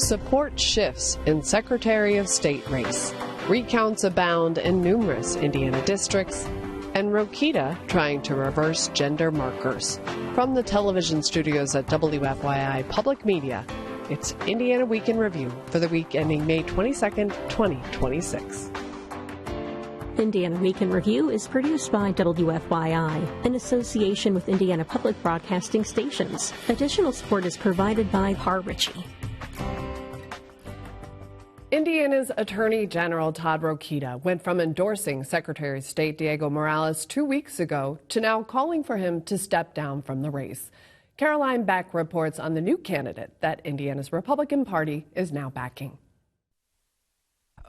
Support shifts in Secretary of State race. Recounts abound in numerous Indiana districts. And Rokita trying to reverse gender markers. From the television studios at WFYI Public Media, it's Indiana Week in Review for the week ending May 22nd, 2026. Indiana Week in Review is produced by WFYI in association with Indiana Public Broadcasting Stations. Additional support is provided by Har Ritchie. Indiana's Attorney General Todd Rokita went from endorsing Secretary of State Diego Morales 2 weeks ago to now calling for him to step down from the race. Caroline Beck reports on the new candidate that Indiana's Republican Party is now backing.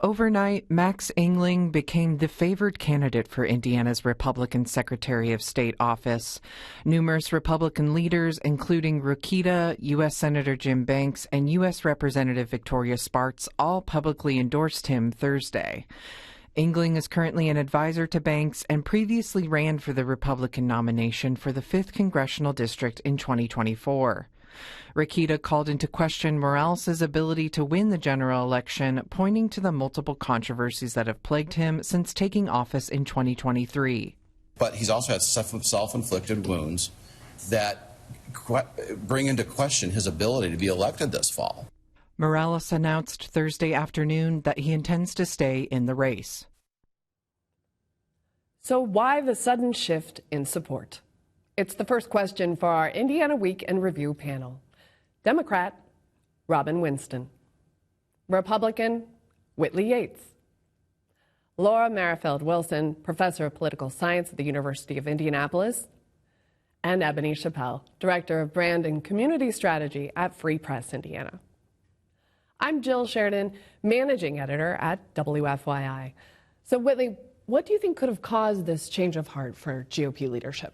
Overnight, Max Engling became the favored candidate for Indiana's Republican Secretary of State office. Numerous Republican leaders, including Rokita, U.S. Senator Jim Banks, and U.S. Representative Victoria Spartz, all publicly endorsed him Thursday. Engling is currently an advisor to Banks and previously ran for the Republican nomination for the 5th Congressional District in 2024. Rokita called into question Morales' ability to win the general election, pointing to the multiple controversies that have plagued him since taking office in 2023. But he's also had self-inflicted wounds that bring into question his ability to be elected this fall. Morales announced Thursday afternoon that he intends to stay in the race. So why the sudden shift in support? It's the first question for our Indiana Week in Review panel. Democrat Robin Winston. Republican Whitley Yates. Laura Merrifield Wilson, professor of political science at the University of Indianapolis. And Ebony Chappel, director of brand and community strategy at Free Press Indiana. I'm Jill Sheridan, managing editor at WFYI. So Whitley, what do you think could have caused this change of heart for GOP leadership?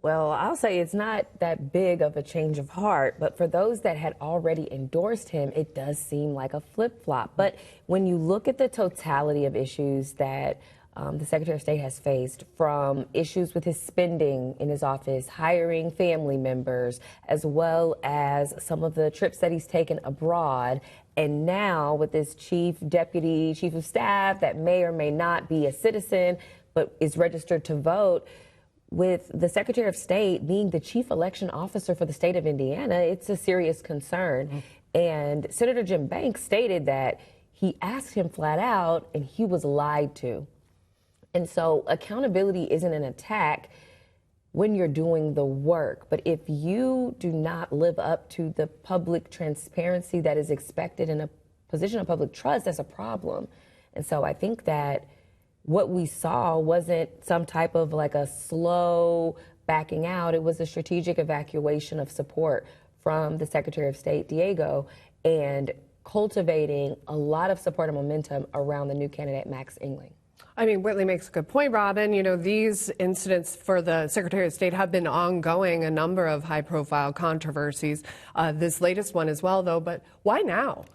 Well, I'll say it's not that big of a change of heart, but for those that had already endorsed him, it does seem like a flip-flop. But when you look at the totality of issues that the Secretary of State has faced, from issues with his spending in his office, hiring family members, as well as some of the trips that he's taken abroad, and now with this deputy chief of staff that may or may not be a citizen but is registered to vote, with the Secretary of State being the chief election officer for the state of Indiana, it's a serious concern. And Senator Jim Banks stated that he asked him flat out and he was lied to. And so accountability isn't an attack when you're doing the work. But if you do not live up to the public transparency that is expected in a position of public trust, that's a problem. And so I think that what we saw wasn't some type of like a slow backing out. It was a strategic evacuation of support from the Secretary of State, Diego, and cultivating a lot of support and momentum around the new candidate, Max Engling. I mean, Whitley makes a good point, Robin. You know, these incidents for the Secretary of State have been ongoing, a number of high-profile controversies. This latest one as well, though. But why now?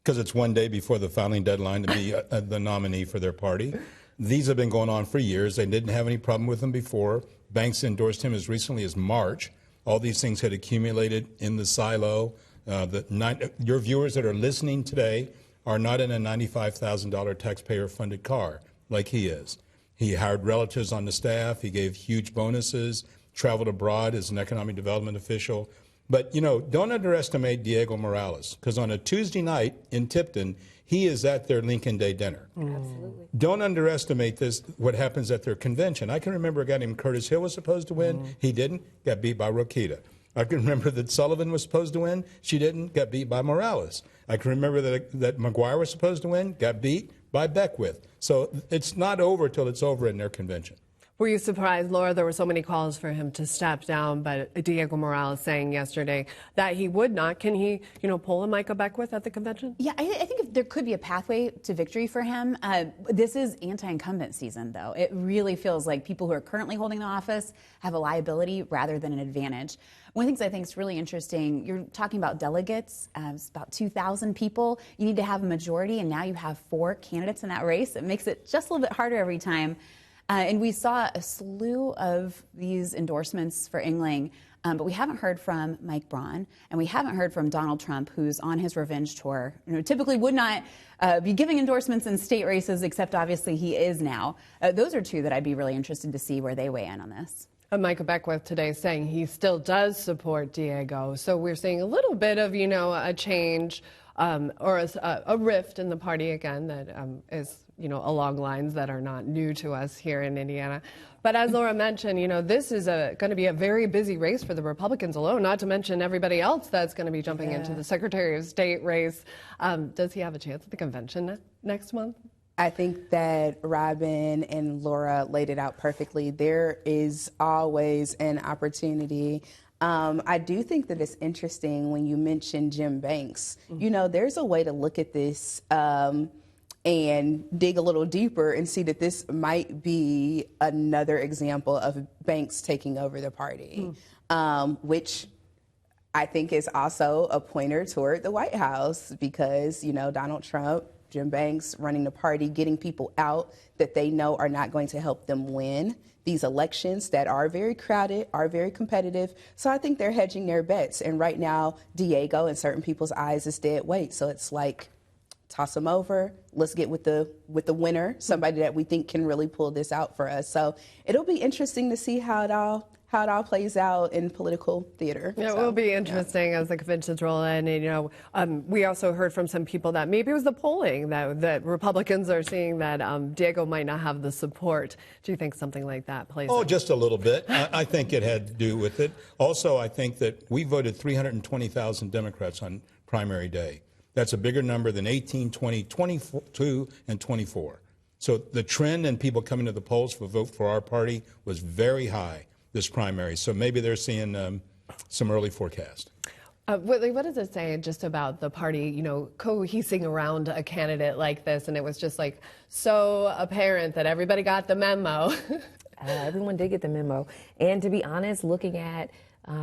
Because it's one day before the filing deadline to be the nominee for their party. These have been going on for years. They didn't have any problem with him before. Banks endorsed him as recently as March. All these things had accumulated in the silo. Your viewers that are listening today are not in a $95,000 taxpayer-funded car like he is. He hired relatives on the staff. He gave huge bonuses, traveled abroad as an economic development official. But, you know, don't underestimate Diego Morales, because on a Tuesday night in Tipton, he is at their Lincoln Day dinner. Absolutely. Don't underestimate what happens at their convention. I can remember a guy named Curtis Hill was supposed to win. He didn't, got beat by Rokita. I can remember that Sullivan was supposed to win. She didn't, got beat by Morales. I can remember that McGuire was supposed to win, got beat by Beckwith. So it's not over till it's over in their convention. Were you surprised, Laura? There were so many calls for him to step down, but Diego Morales saying yesterday that he would not. Can he, pull a Michael Beckwith at the convention? Yeah, I think there could be a pathway to victory for him. This is anti-incumbent season, though. It really feels like people who are currently holding the office have a liability rather than an advantage. One of the things I think is really interesting, you're talking about delegates, it's about 2,000 people. You need to have a majority, and now you have 4 candidates in that race. It makes it just a little bit harder every time. And we saw a slew of these endorsements for Engling But we haven't heard from Mike Braun, and we haven't heard from Donald Trump, who's on his revenge tour. Typically would not be giving endorsements in state races, except obviously he is now. Those are two that I'd be really interested to see where they weigh in on this. Michael Beckwith today saying he still does support Diego. So we're seeing a little bit of, a change or a rift in the party again that is, along lines that are not new to us here in Indiana. But as Laura mentioned, this is going to be a very busy race for the Republicans alone, not to mention everybody else that's going to be jumping into the Secretary of State race. Does he have a chance at the convention next month? I think that Robin and Laura laid it out perfectly. There is always an opportunity. I do think that it's interesting when you mention Jim Banks. There's a way to look at this and dig a little deeper and see that this might be another example of Banks taking over the party, which I think is also a pointer toward the White House because, Donald Trump, Jim Banks running the party, getting people out that they know are not going to help them win these elections that are very crowded, are very competitive. So I think they're hedging their bets. And right now, Diego, in certain people's eyes, is dead weight. So it's like, toss them over. Let's get with the winner, somebody that we think can really pull this out for us. So it'll be interesting to see how it all plays out in political theater. Yeah, it will be interesting as the conventions roll in. And, we also heard from some people that maybe it was the polling that Republicans are seeing that Diego might not have the support. Do you think something like that plays out? Just a little bit. I think it had to do with it. Also, I think that we voted 320,000 Democrats on primary day. That's a bigger number than 18, 20, 22, and 24. So the trend in people coming to the polls for vote for our party was very high this primary. So maybe they're seeing some early forecast. Whitley, what does it say just about the party, cohesing around a candidate like this? And it was just so apparent that everybody got the memo. Everyone did get the memo. And to be honest, looking at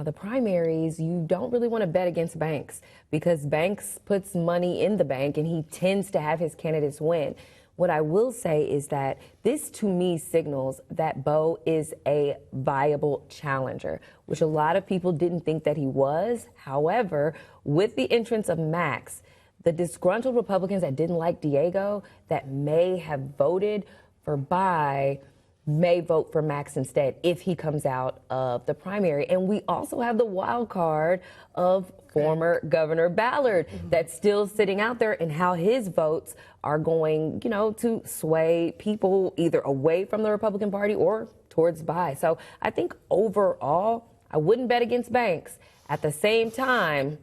the primaries, you don't really want to bet against Banks because Banks puts money in the bank and he tends to have his candidates win. What I will say is that this, to me, signals that Beau is a viable challenger, which a lot of people didn't think that he was. However, with the entrance of Max, the disgruntled Republicans that didn't like Diego, that may have voted for Bai, may vote for Max instead if he comes out of the primary. And we also have the wild card of former Governor Ballard that's still sitting out there and how his votes are going, to sway people either away from the Republican Party or towards Bai. So I think overall, I wouldn't bet against Banks. At the same time,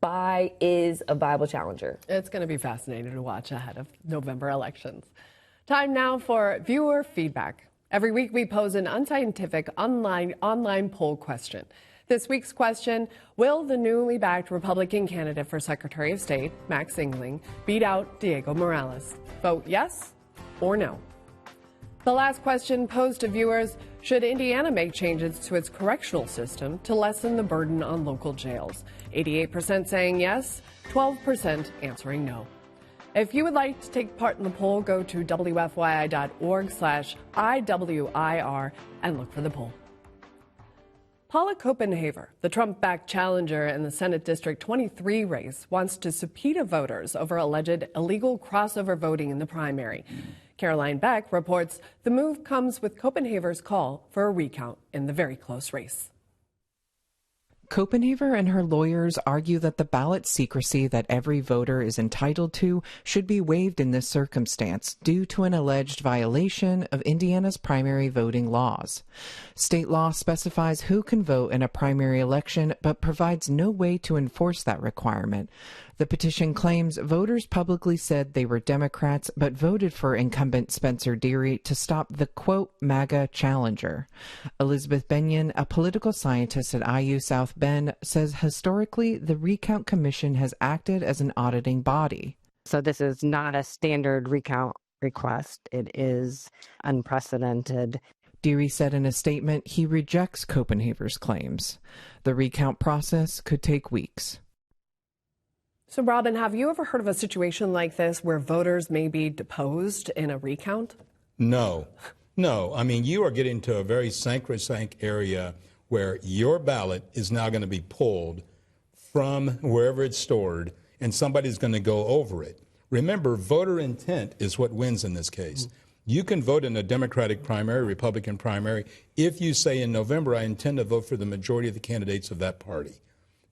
Bai is a viable challenger. It's going to be fascinating to watch ahead of November elections. Time now for viewer feedback. Every week we pose an unscientific online poll question. This week's question, will the newly backed Republican candidate for Secretary of State, Max Engling, beat out Diego Morales? Vote yes or no. The last question posed to viewers, should Indiana make changes to its correctional system to lessen the burden on local jails? 88% saying yes, 12% answering no. If you would like to take part in the poll, go to WFYI.org/IWIR and look for the poll. Paula Copenhaver, the Trump-backed challenger in the Senate District 23 race, wants to subpoena voters over alleged illegal crossover voting in the primary. Caroline Beck reports the move comes with Copenhaver's call for a recount in the very close race. Copenhaver and her lawyers argue that the ballot secrecy that every voter is entitled to should be waived in this circumstance due to an alleged violation of Indiana's primary voting laws. State law specifies who can vote in a primary election but provides no way to enforce that requirement. The petition claims voters publicly said they were Democrats but voted for incumbent Spencer Deary to stop the, quote, MAGA challenger. Elizabeth Benyon, a political scientist at IU South Bend, says historically the Recount Commission has acted as an auditing body. So this is not a standard recount request. It is unprecedented. Deary said in a statement he rejects Copenhaver's claims. The recount process could take weeks. So, Robin, have you ever heard of a situation like this where voters may be deposed in a recount? No. I mean, you are getting to a very sacrosanct area where your ballot is now going to be pulled from wherever it's stored, and somebody's going to go over it. Remember, voter intent is what wins in this case. You can vote in a Democratic primary, Republican primary, if you say in November, I intend to vote for the majority of the candidates of that party.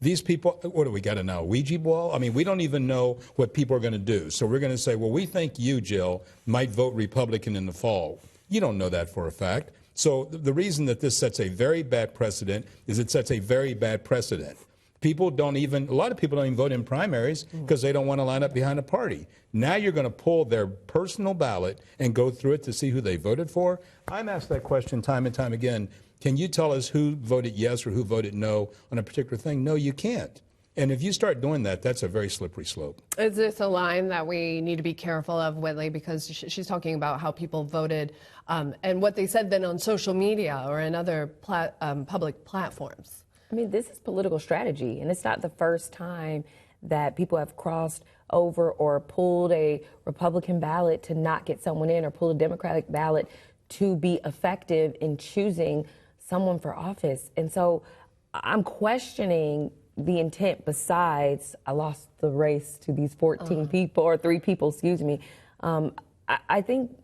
These people, what do we got now, Ouija ball? I mean, we don't even know what people are going to do. So we're going to say, well, we think you, Jill, might vote Republican in the fall. You don't know that for a fact. So the reason that this sets a very bad precedent is it sets a very bad precedent. A lot of people don't even vote in primaries because they don't want to line up behind a party. Now you're going to pull their personal ballot and go through it to see who they voted for. I'm asked that question time and time again. Can you tell us who voted yes or who voted no on a particular thing? No, you can't. And if you start doing that, that's a very slippery slope. Is this a line that we need to be careful of, Whitley? Because she's talking about how people voted and what they said then on social media or in other public platforms. I mean, this is political strategy, and it's not the first time that people have crossed over or pulled a Republican ballot to not get someone in or pulled a Democratic ballot to be effective in choosing someone for office. And so I'm questioning the intent besides, I lost the race to these 14 people, or 3 people, excuse me. I think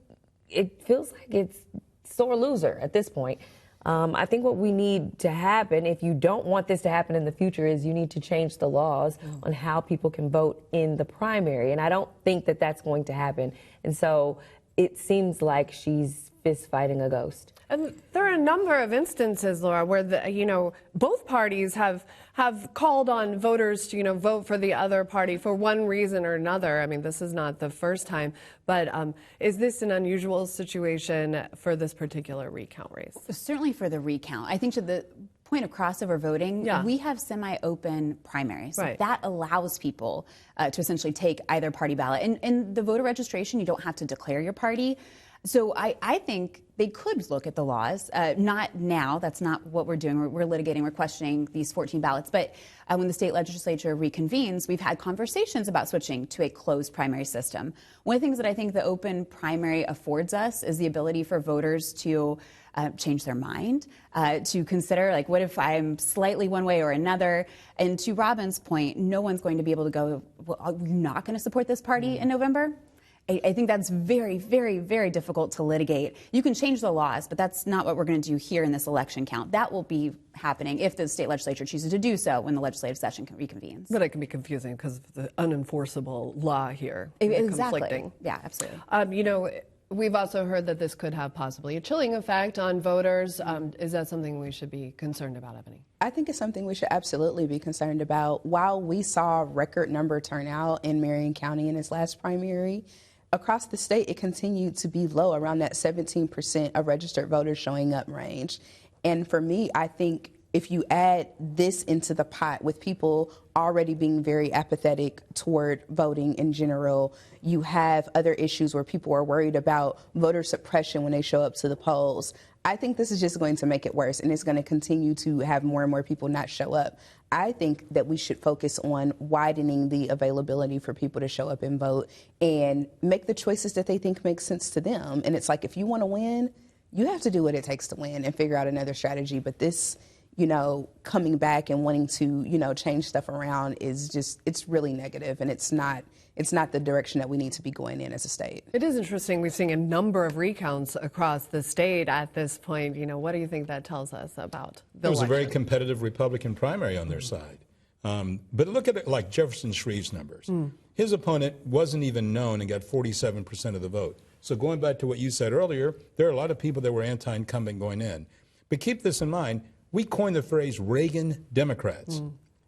it feels like it's sore loser at this point. I think what we need to happen, if you don't want this to happen in the future, is you need to change the laws on how people can vote in the primary. And I don't think that that's going to happen. And so it seems like she's fist fighting a ghost. And there are a number of instances, Laura, where both parties have called on voters to vote for the other party for one reason or another. I mean, this is not the first time, but is this an unusual situation for this particular recount race? Certainly for the recount. I think to the point of crossover voting, we have semi-open primaries. Right. That allows people to essentially take either party ballot. And the voter registration, you don't have to declare your party. So I think they could look at the laws. Not now. That's not what we're doing. We're litigating. We're questioning these 14 ballots. But when the state legislature reconvenes, we've had conversations about switching to a closed primary system. One of the things that I think the open primary affords us is the ability for voters to change their mind, to consider, like, what if I'm slightly one way or another? And to Robin's point, no one's going to be able to go, well, are you not going to support this party in November? I think that's very, very, very difficult to litigate. You can change the laws, but that's not what we're going to do here in this election count. That will be happening if the state legislature chooses to do so when the legislative session reconvenes. But it can be confusing because of the unenforceable law here. Exactly. Conflicting. Yeah, absolutely. We've also heard that this could have possibly a chilling effect on voters. Is that something we should be concerned about, Ebony? I think it's something we should absolutely be concerned about. While we saw record number turnout in Marion County in its last primary, across the state, it continued to be low, around that 17% of registered voters showing up range. And for me, I think if you add this into the pot with people already being very apathetic toward voting in general, you have other issues where people are worried about voter suppression when they show up to the polls. I think this is just going to make it worse, and it's going to continue to have more and more people not show up. I think that we should focus on widening the availability for people to show up and vote and make the choices that they think make sense to them. And it's like, if you want to win, you have to do what it takes to win and figure out another strategy. But this, coming back and wanting to, change stuff around is just, it's really negative, and it's not the direction that we need to be going in as a state. It is interesting. We've seen a number of recounts across the state at this point. What do you think that tells us about the election? It was a very competitive Republican primary on their side. But look at it like Jefferson Shreve's numbers. His opponent wasn't even known and got 47% of the vote. So going back to what you said earlier, there are a lot of people that were anti-incumbent going in. But keep this in mind. We coined the phrase Reagan Democrats.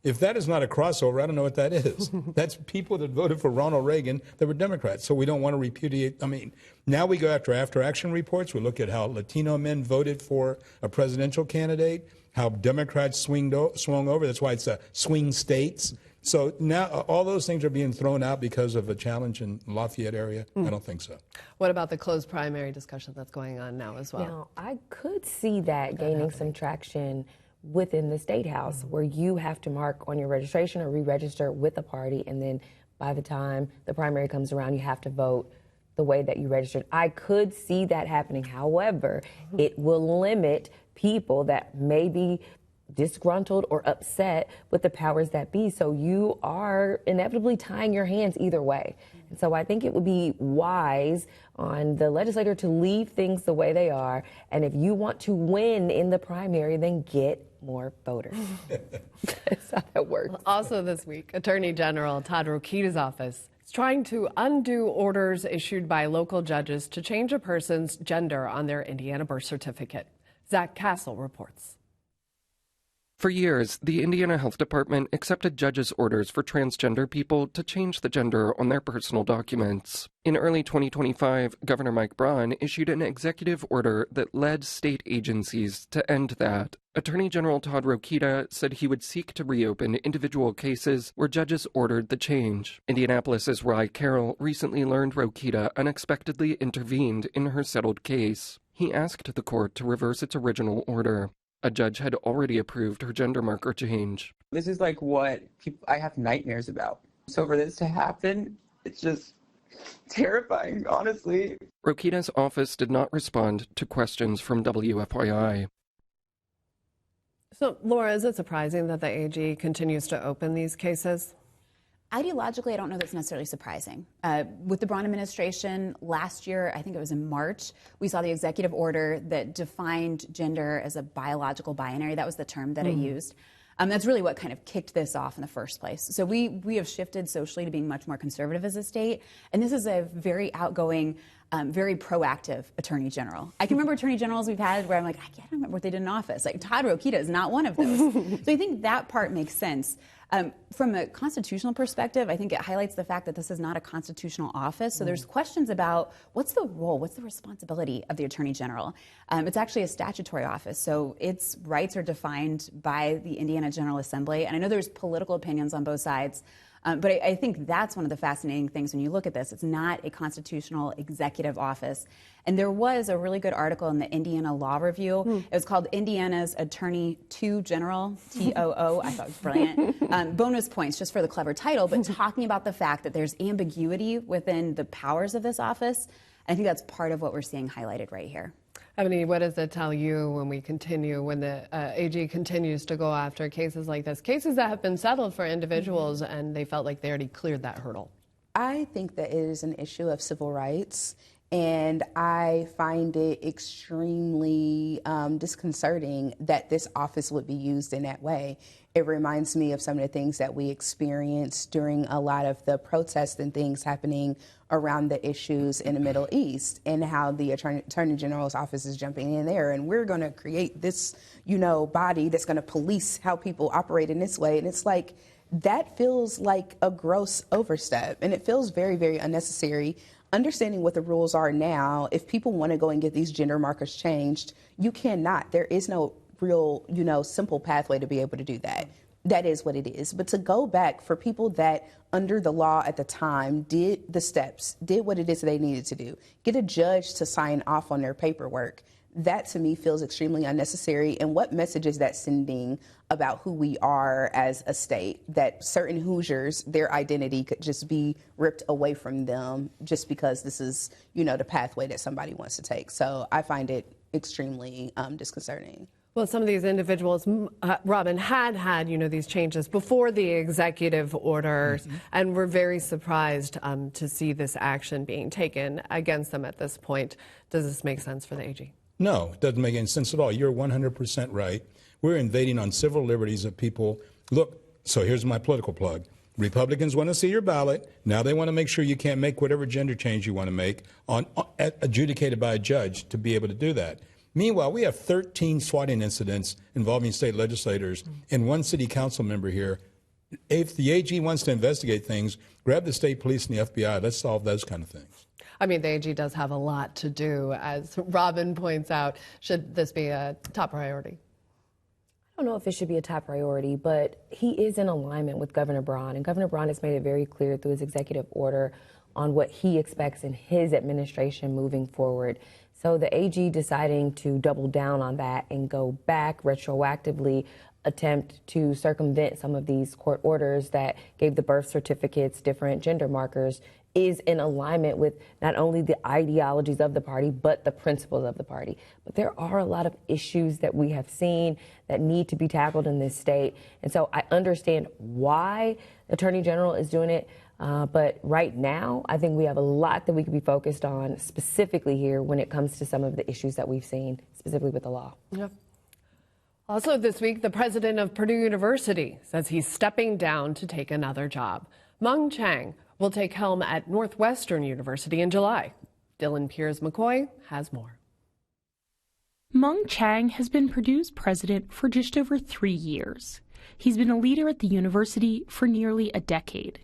If that is not a crossover, I don't know what that is. That's people that voted for Ronald Reagan that were Democrats. So we don't want to repudiate. I mean, now we go after action reports. We look at how Latino men voted for a presidential candidate, how Democrats swung over. That's why it's swing states. So now all those things are being thrown out because of a challenge in Lafayette area? I don't think so. What about the closed primary discussion that's going on now as well? Now, I could see that gaining some traction within the State House, where you have to mark on your registration or re-register with a party, and then by the time the primary comes around, you have to vote the way that you registered. I could see that happening. However, it will limit people that may be disgruntled or upset with the powers that be. So you are inevitably tying your hands either way. And so I think it would be wise on the legislator to leave things the way they are. And if you want to win in the primary, then get more voters. That's how that works. Also this week, Attorney General Todd Rokita's office is trying to undo orders issued by local judges to change a person's gender on their Indiana birth certificate. Zach Castle reports. For years, the Indiana Health Department accepted judges' orders for transgender people to change the gender on their personal documents. In early 2025, Governor Mike Braun issued an executive order that led state agencies to end that. Attorney General Todd Rokita said he would seek to reopen individual cases where judges ordered the change. Indianapolis's Rye Carroll recently learned Rokita unexpectedly intervened in her settled case. He asked the court to reverse its original order. A judge had already approved her gender marker change. This is like what I have nightmares about. So for this to happen, it's just terrifying, honestly. Rokita's office did not respond to questions from WFYI. So, Laura, is it surprising that the AG continues to open these cases? Ideologically, I don't know that's necessarily surprising. With the Braun administration last year, I think it was in March, we saw the executive order that defined gender as a biological binary. That was the term that it used. That's really what kind of kicked this off in the first place. So we have shifted socially to being much more conservative as a state. And this is a very outgoing, very proactive attorney general. I can remember attorney generals we've had where I'm like, I can't remember what they did in office. Like Todd Rokita is not one of those. So I think that part makes sense. From a constitutional perspective, I think it highlights the fact that this is not a constitutional office. So there's questions about what's the role, what's the responsibility of the Attorney General. It's actually a statutory office, so its rights are defined by the Indiana General Assembly. And I know there's political opinions on both sides. But I think that's one of the fascinating things when you look at this. It's not a constitutional executive office. And there was a really good article in the Indiana Law Review. It was called Indiana's Attorney to General, TOO. I thought it was brilliant. Bonus points just for the clever title, but talking about the fact that there's ambiguity within the powers of this office. I think that's part of what we're seeing highlighted right here. Ebony, what does it tell you when the AG continues to go after cases like this, cases that have been settled for individuals and they felt like they already cleared that hurdle? I think that it is an issue of civil rights, and I find it extremely disconcerting that this office would be used in that way. It reminds me of some of the things that we experienced during a lot of the protests and things happening around the issues in the Middle East, and how the Attorney General's office is jumping in there, and we're going to create this, body that's going to police how people operate in this way. And it's like, that feels like a gross overstep, and it feels very, very unnecessary. Understanding what the rules are now, if people want to go and get these gender markers changed, you cannot. There is no real, simple pathway to be able to do that. That is what it is. But to go back for people that under the law at the time did the steps, did what it is they needed to do, get a judge to sign off on their paperwork, that to me feels extremely unnecessary. And what message is that sending about who we are as a state, that certain Hoosiers, their identity could just be ripped away from them just because this is, the pathway that somebody wants to take. So I find it extremely disconcerting. Well, some of these individuals, Robin, had these changes before the executive orders, and we're very surprised to see this action being taken against them at this point. Does this make sense for the AG? No, it doesn't make any sense at all. You're 100% right. We're invading on civil liberties of people. Look, so here's my political plug. Republicans want to see your ballot. Now they want to make sure you can't make whatever gender change you want to make adjudicated by a judge to be able to do that. Meanwhile, we have 13 swatting incidents involving state legislators and one city council member here. If the AG wants to investigate things, grab the state police and the FBI. Let's solve those kind of things. I mean, the AG does have a lot to do, as Robin points out. Should this be a top priority? I don't know if it should be a top priority, but he is in alignment with Governor Braun, and Governor Braun has made it very clear through his executive order on what he expects in his administration moving forward. So the AG deciding to double down on that and go back retroactively, attempt to circumvent some of these court orders that gave the birth certificates different gender markers, is in alignment with not only the ideologies of the party, but the principles of the party. But there are a lot of issues that we have seen that need to be tackled in this state. And so I understand why the Attorney General is doing it. But right now, I think we have a lot that we could be focused on specifically here when it comes to some of the issues that we've seen, specifically with the law. Yep. Also this week, the president of Purdue University says he's stepping down to take another job. Mung Chiang will take helm at Northwestern University in July. Dylan Piers-McCoy has more. Mung Chiang has been Purdue's president for just over 3 years. He's been a leader at the university for nearly a decade.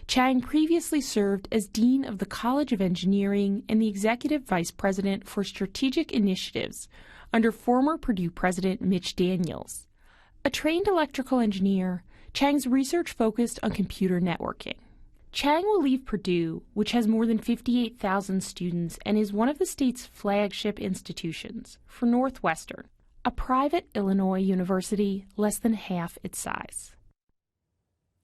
Chiang previously served as dean of the College of Engineering and the executive vice president for strategic initiatives under former Purdue president Mitch Daniels. A trained electrical engineer, Chiang's research focused on computer networking. Chiang will leave Purdue, which has more than 58,000 students and is one of the state's flagship institutions, for Northwestern, a private Illinois university less than half its size.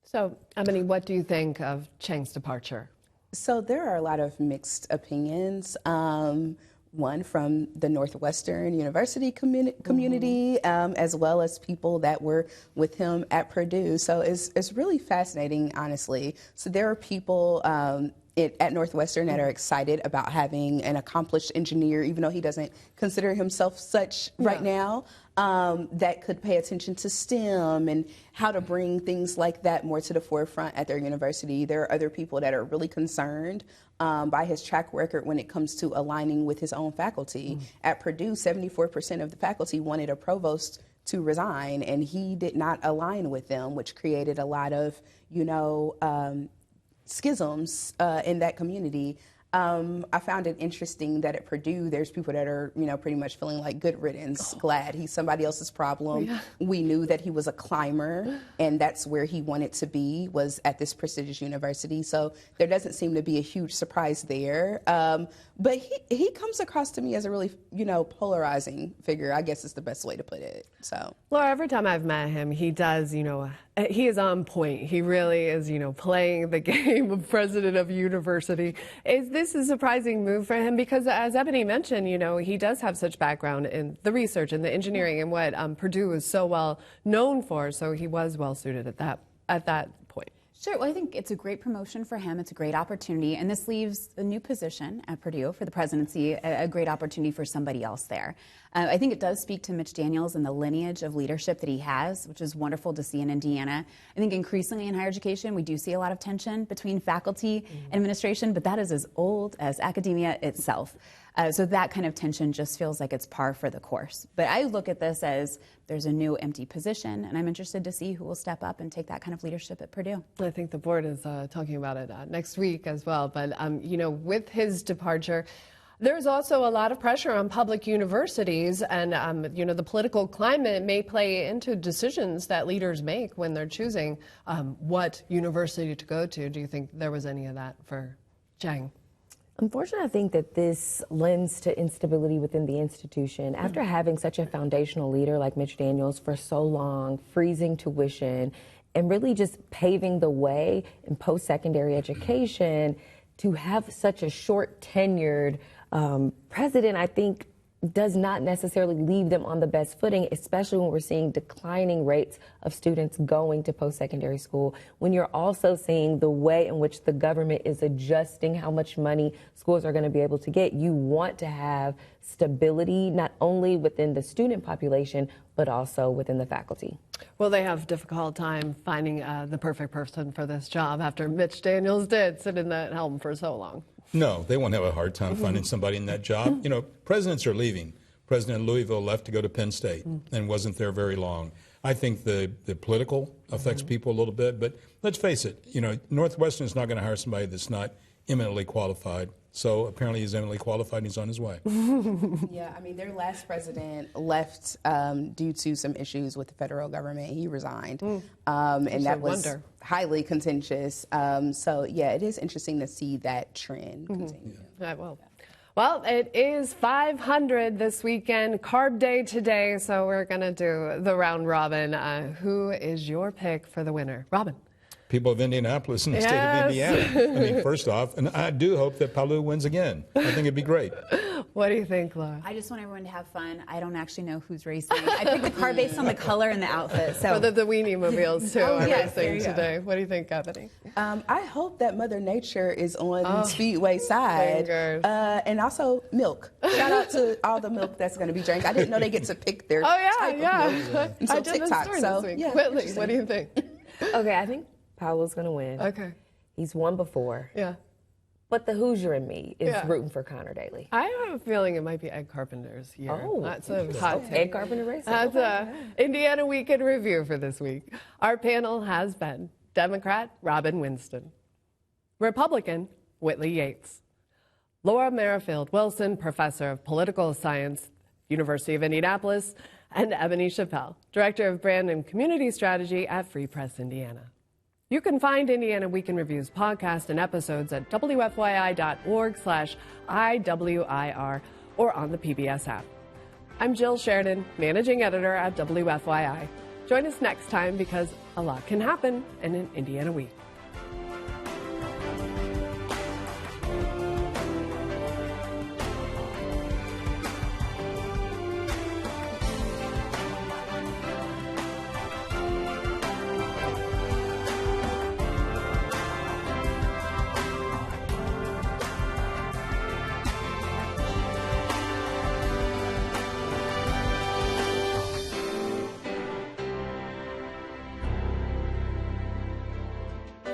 So, Ebony, what do you think of Chiang's departure? So there are a lot of mixed opinions. One from the Northwestern University community, as well as people that were with him at Purdue. So it's really fascinating, honestly. So there are people at Northwestern that are excited about having an accomplished engineer, even though he doesn't consider himself such right now, that could pay attention to STEM and how to bring things like that more to the forefront at their university. There are other people that are really concerned by his track record when it comes to aligning with his own faculty. At Purdue, 74% of the faculty wanted a provost to resign, and he did not align with them, which created a lot of, schisms in that community. I found it interesting that at Purdue, there's people that are, pretty much feeling like good riddance, glad he's somebody else's problem. Yeah. We knew that he was a climber, and that's where he wanted to be, was at this prestigious university. So there doesn't seem to be a huge surprise there. But he comes across to me as a really, polarizing figure, I guess is the best way to put it. So, Laura, every time I've met him, he does, he is on point. He really is, playing the game of president of university. Is this a surprising move for him? Because as Ebony mentioned, he does have such background in the research and the engineering and what Purdue is so well known for. So he was well suited at that point. Sure. Well, I think it's a great promotion for him. It's a great opportunity. And this leaves a new position at Purdue for the presidency, a great opportunity for somebody else there. I think it does speak to Mitch Daniels and the lineage of leadership that he has, which is wonderful to see in Indiana. I think increasingly in higher education, we do see a lot of tension between faculty and administration, but that is as old as academia itself. So that kind of tension just feels like it's par for the course. But I look at this as there's a new empty position, and I'm interested to see who will step up and take that kind of leadership at Purdue. I think the board is talking about it next week as well. But, with his departure, there's also a lot of pressure on public universities, and, the political climate may play into decisions that leaders make when they're choosing what university to go to. Do you think there was any of that for Chiang? Unfortunately, I think that this lends to instability within the institution. After having such a foundational leader like Mitch Daniels for so long, freezing tuition, and really just paving the way in post-secondary education, to have such a short-tenured president, I think, does not necessarily leave them on the best footing, especially when we're seeing declining rates of students going to post-secondary school, when you're also seeing the way in which the government is adjusting how much money schools are going to be able to get. You want to have stability, not only within the student population, but also within the faculty. Well, they have a difficult time finding the perfect person for this job after Mitch Daniels did sit in that helm for so long. No, they won't have a hard time finding somebody in that job. Presidents are leaving. President Louisville left to go to Penn State and wasn't there very long. I think the political affects people a little bit, but let's face it, Northwestern is not going to hire somebody that's not eminently qualified. So apparently he's eminently qualified and he's on his way. Yeah, their last president left due to some issues with the federal government. He resigned, and that was highly contentious. So, yeah, it is interesting to see that trend continue. Yeah. Well, it is 500 this weekend, Carb Day today, so we're going to do the round robin. Who is your pick for the winner? Robin. people of Indianapolis and the state of Indiana. I mean, first off, and I do hope that Paula wins again. I think it'd be great. What do you think, Laura? I just want everyone to have fun. I don't actually know who's racing. I picked the car based on the color and the outfit. So the weenie mobiles, too, are yes, racing today. What do you think, Ebony? I hope that Mother Nature is on the Speedway side. And also milk. Shout out to all the milk that's going to be drank. I didn't know they get to pick their type of milk until I did TikTok. this So, week. yeah, Whitley, what do you think? Okay, I think Paula's going to win. Okay. He's won before. Yeah. But the Hoosier in me is rooting for Connor Daly. I have a feeling it might be Ed Carpenter's year. Oh, that's a hot take. Ed Carpenter racing. That's Indiana Week in Review for this week. Our panel has been Democrat Robin Winston, Republican Whitley Yates, Laura Merrifield Wilson, Professor of Political Science, University of Indianapolis, and Ebony Chappel, Director of Brand and Community Strategy at Free Press Indiana. You can find Indiana Week in Review's podcast and episodes at wfyi.org/IWIR or on the PBS app. I'm Jill Sheridan, Managing Editor at WFYI. Join us next time because a lot can happen in an Indiana Week.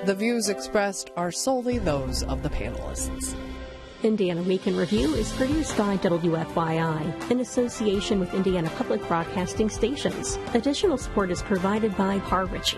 The views expressed are solely those of the panelists. Indiana Week in Review is produced by WFYI in association with Indiana Public Broadcasting Stations. Additional support is provided by Par Ritchie.